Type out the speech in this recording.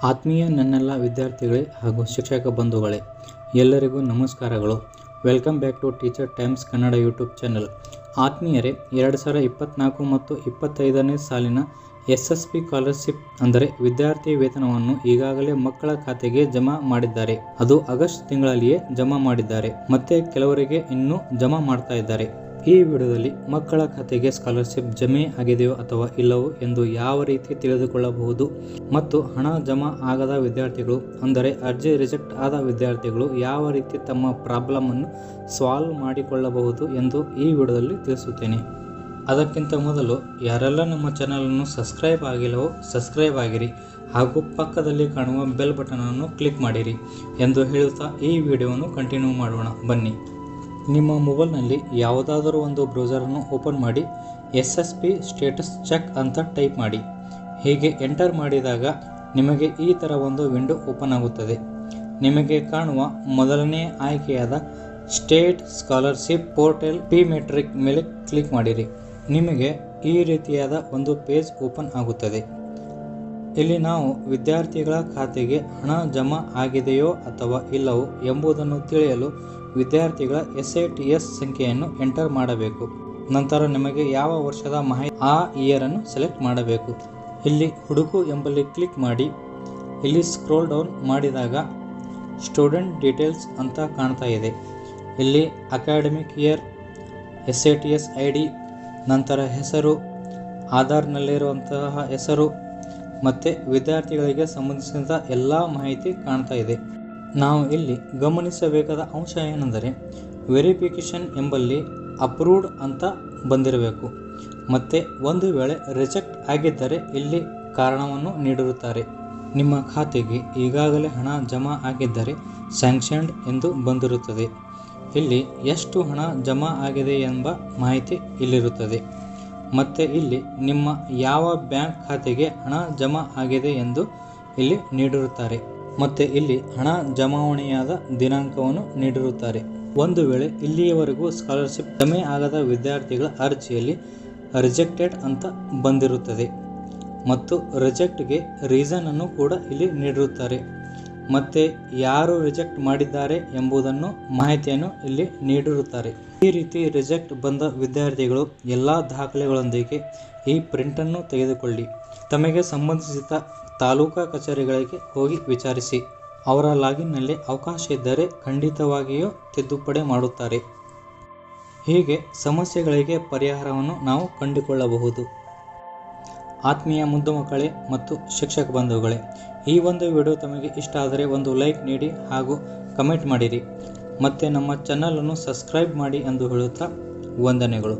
ಆತ್ಮೀಯ ನನ್ನೆಲ್ಲ ವಿದ್ಯಾರ್ಥಿಗಳೇ ಹಾಗೂ ಶಿಕ್ಷಕ ಬಂಧುಗಳೇ, ಎಲ್ಲರಿಗೂ ನಮಸ್ಕಾರಗಳು. Welcome back to Teacher Times Kannada YouTube channel. ಆತ್ಮೀಯರೇ, 2024 ಮತ್ತು 25ನೇ ಸಾಲಿನ SSP ಸ್ಕಾಲರ್ಶಿಪ್ ಅಂದರೆ ವಿದ್ಯಾರ್ಥಿ ವೇತನವನ್ನು ಈಗಾಗಲೇ ಮಕ್ಕಳ ಖಾತೆಗೆ ಜಮಾ ಮಾಡಿದ್ದಾರೆ. ಅದು ಆಗಸ್ಟ್ ತಿಂಗಳಲ್ಲಿಯೇ ಜಮಾ ಮಾಡಿದ್ದಾರೆ. ಮತ್ತೆ ಕೆಲವರಿಗೆ ಇನ್ನೂ ಜಮಾ ಮಾಡ್ತಾ ಇದ್ದಾರೆ. ಈ ವಿಡಿಯೋದಲ್ಲಿ ಮಕ್ಕಳ ಖಾತೆಗೆ ಸ್ಕಾಲರ್ಶಿಪ್ ಜಮೆ ಆಗಿದೆಯೋ ಅಥವಾ ಇಲ್ಲವೋ ಎಂದು ಯಾವ ರೀತಿ ತಿಳಿದುಕೊಳ್ಳಬಹುದು ಮತ್ತು ಹಣ ಜಮಾ ಆಗದ ವಿದ್ಯಾರ್ಥಿಗಳು ಅಂದರೆ ಅರ್ಜಿ ರಿಜೆಕ್ಟ್ ಆದ ವಿದ್ಯಾರ್ಥಿಗಳು ಯಾವ ರೀತಿ ತಮ್ಮ ಪ್ರಾಬ್ಲಮ್ ಅನ್ನು ಸಾಲ್ವ್ ಮಾಡಿಕೊಳ್ಳಬಹುದು ಎಂದು ಈ ವಿಡಿಯೋದಲ್ಲಿ ತಿಳಿಸುತ್ತೇನೆ. ಅದಕ್ಕಿಂತ ಮೊದಲು ಯಾರೆಲ್ಲ ನಮ್ಮ ಚಾನಲನ್ನು ಸಬ್ಸ್ಕ್ರೈಬ್ ಆಗಿಲ್ಲವೋ ಸಬ್ಸ್ಕ್ರೈಬ್ ಆಗಿರಿ ಹಾಗೂ ಪಕ್ಕದಲ್ಲಿ ಕಾಣುವ ಬೆಲ್ ಬಟನ್ ಅನ್ನು ಕ್ಲಿಕ್ ಮಾಡಿರಿ ಎಂದು ಹೇಳುತ್ತಾ ಈ ವಿಡಿಯೋವನ್ನು ಕಂಟಿನ್ಯೂ ಮಾಡೋಣ. ಬನ್ನಿ. ನಿಮ್ಮ ಮೊಬೈಲ್ನಲ್ಲಿ ಯಾವುದಾದರೂ ಒಂದು ಬ್ರೌಸರನ್ನು ಓಪನ್ ಮಾಡಿ SSP ಸ್ಟೇಟಸ್ ಚೆಕ್ ಅಂತ ಟೈಪ್ ಮಾಡಿ. ಹೀಗೆ ಎಂಟರ್ ಮಾಡಿದಾಗ ನಿಮಗೆ ಈ ಥರ ಒಂದು ವಿಂಡೋ ಓಪನ್ ಆಗುತ್ತದೆ. ನಿಮಗೆ ಕಾಣುವ ಮೊದಲನೇ ಆಯ್ಕೆಯಾದ state scholarship portal P metric ಮೇಲೆ ಕ್ಲಿಕ್ ಮಾಡಿರಿ. ನಿಮಗೆ ಈ ರೀತಿಯಾದ ಒಂದು ಪೇಜ್ ಓಪನ್ ಆಗುತ್ತದೆ. ಇಲ್ಲಿ ನಾವು ವಿದ್ಯಾರ್ಥಿಗಳ ಖಾತೆಗೆ ಹಣ ಜಮಾ ಆಗಿದೆಯೋ ಅಥವಾ ಇಲ್ಲವೋ ಎಂಬುದನ್ನು ತಿಳಿಯಲು ವಿದ್ಯಾರ್ಥಿಗಳ SATS ಸಂಖ್ಯೆಯನ್ನು ಎಂಟರ್ ಮಾಡಬೇಕು. ನಂತರ ನಿಮಗೆ ಯಾವ ವರ್ಷದ ಮಾಹಿತಿ ಆ ಇಯರ್ ಅನ್ನು ಸೆಲೆಕ್ಟ್ ಮಾಡಬೇಕು. ಇಲ್ಲಿ ಹುಡುಕು ಎಂಬಲ್ಲಿ ಕ್ಲಿಕ್ ಮಾಡಿ. ಇಲ್ಲಿ ಸ್ಕ್ರೋಲ್ ಡೌನ್ ಮಾಡಿದಾಗ ಸ್ಟೂಡೆಂಟ್ ಡೀಟೇಲ್ಸ್ ಅಂತ ಕಾಣ್ತಾ ಇದೆ. ಇಲ್ಲಿ ಅಕಾಡೆಮಿಕ್ ಇಯರ್, SATS ID, ನಂತರ ಹೆಸರು, ಆಧಾರ್ನಲ್ಲಿರುವಂತಹ ಹೆಸರು ಮತ್ತು ವಿದ್ಯಾರ್ಥಿಗಳಿಗೆ ಸಂಬಂಧಿಸಿದ ಎಲ್ಲ ಮಾಹಿತಿ ಕಾಣ್ತಾ ಇದೆ. ನಾವು ಇಲ್ಲಿ ಗಮನಿಸಬೇಕಾದ ಅಂಶ ಏನೆಂದರೆ ವೆರಿಫಿಕೇಷನ್ ಎಂಬಲ್ಲಿ ಅಪ್ರೂವ್ಡ್ ಅಂತ ಬಂದಿರಬೇಕು. ಮತ್ತು ಒಂದು ವೇಳೆ ರಿಜೆಕ್ಟ್ ಆಗಿದ್ದರೆ ಇಲ್ಲಿ ಕಾರಣವನ್ನು ನೀಡಿರುತ್ತಾರೆ. ನಿಮ್ಮ ಖಾತೆಗೆ ಈಗಾಗಲೇ ಹಣ ಜಮಾ ಆಗಿದ್ದರೆ ಸ್ಯಾಂಕ್ಷನ್ಡ್ ಎಂದು ಬಂದಿರುತ್ತದೆ. ಇಲ್ಲಿ ಎಷ್ಟು ಹಣ ಜಮಾ ಆಗಿದೆ ಎಂಬ ಮಾಹಿತಿ ಇಲ್ಲಿರುತ್ತದೆ. ಮತ್ತು ಇಲ್ಲಿ ನಿಮ್ಮ ಯಾವ ಬ್ಯಾಂಕ್ ಖಾತೆಗೆ ಹಣ ಜಮಾ ಆಗಿದೆ ಎಂದು ಇಲ್ಲಿ ನೀಡಿರುತ್ತಾರೆ. ಮತ್ತು ಇಲ್ಲಿ ಹಣ ಜಮಾವಣೆಯಾದ ದಿನಾಂಕವನ್ನು ನೀಡಿರುತ್ತಾರೆ. ಒಂದು ವೇಳೆ ಇಲ್ಲಿಯವರೆಗೂ ಸ್ಕಾಲರ್ಶಿಪ್ ಜಮೆ ಆಗದ ವಿದ್ಯಾರ್ಥಿಗಳ ಅರ್ಜಿಯಲ್ಲಿ ರಿಜೆಕ್ಟೆಡ್ ಅಂತ ಬಂದಿರುತ್ತದೆ ಮತ್ತು ರಿಜೆಕ್ಟ್ಗೆ ರೀಸನ್ ಅನ್ನು ಕೂಡ ಇಲ್ಲಿ ನೀಡಿರುತ್ತಾರೆ. ಮತ್ತು ಯಾರು ರಿಜೆಕ್ಟ್ ಮಾಡಿದ್ದಾರೆ ಎಂಬುದನ್ನು ಮಾಹಿತಿಯನ್ನು ಇಲ್ಲಿ ನೀಡಿರುತ್ತಾರೆ. ಈ ರೀತಿ ರಿಜೆಕ್ಟ್ ಬಂದ ವಿದ್ಯಾರ್ಥಿಗಳು ಎಲ್ಲ ದಾಖಲೆಗಳೊಂದಿಗೆ ಈ ಪ್ರಿಂಟನ್ನು ತೆಗೆದುಕೊಳ್ಳಿ. ತಮಗೆ ಸಂಬಂಧಿಸಿದ ತಾಲೂಕಾ ಕಚೇರಿಗಳಿಗೆ ಹೋಗಿ ವಿಚಾರಿಸಿ. ಅವರ ಲಾಗಿನ್ನಲ್ಲಿ ಅವಕಾಶ ಇದ್ದರೆ ಖಂಡಿತವಾಗಿಯೂ ತಿದ್ದುಪಡಿ ಮಾಡುತ್ತಾರೆ. ಹೀಗೆ ಸಮಸ್ಯೆಗಳಿಗೆ ಪರಿಹಾರವನ್ನು ನಾವು ಕಂಡುಕೊಳ್ಳಬಹುದು. ಆತ್ಮೀಯ ಮುದ್ದು ಮಕ್ಕಳೇ ಮತ್ತು ಶಿಕ್ಷಕ ಬಂಧುಗಳೇ, ಈ ಒಂದು ವಿಡಿಯೋ ತಮಗೆ ಇಷ್ಟ ಆದರೆ ಒಂದು ಲೈಕ್ ನೀಡಿ ಹಾಗೂ ಕಮೆಂಟ್ ಮಾಡಿರಿ. ಮತ್ತು ನಮ್ಮ ಚಾನಲನ್ನು ಸಬ್ಸ್ಕ್ರೈಬ್ ಮಾಡಿ ಎಂದು ಹೇಳುತ್ತಾ ವಂದನೆಗಳು.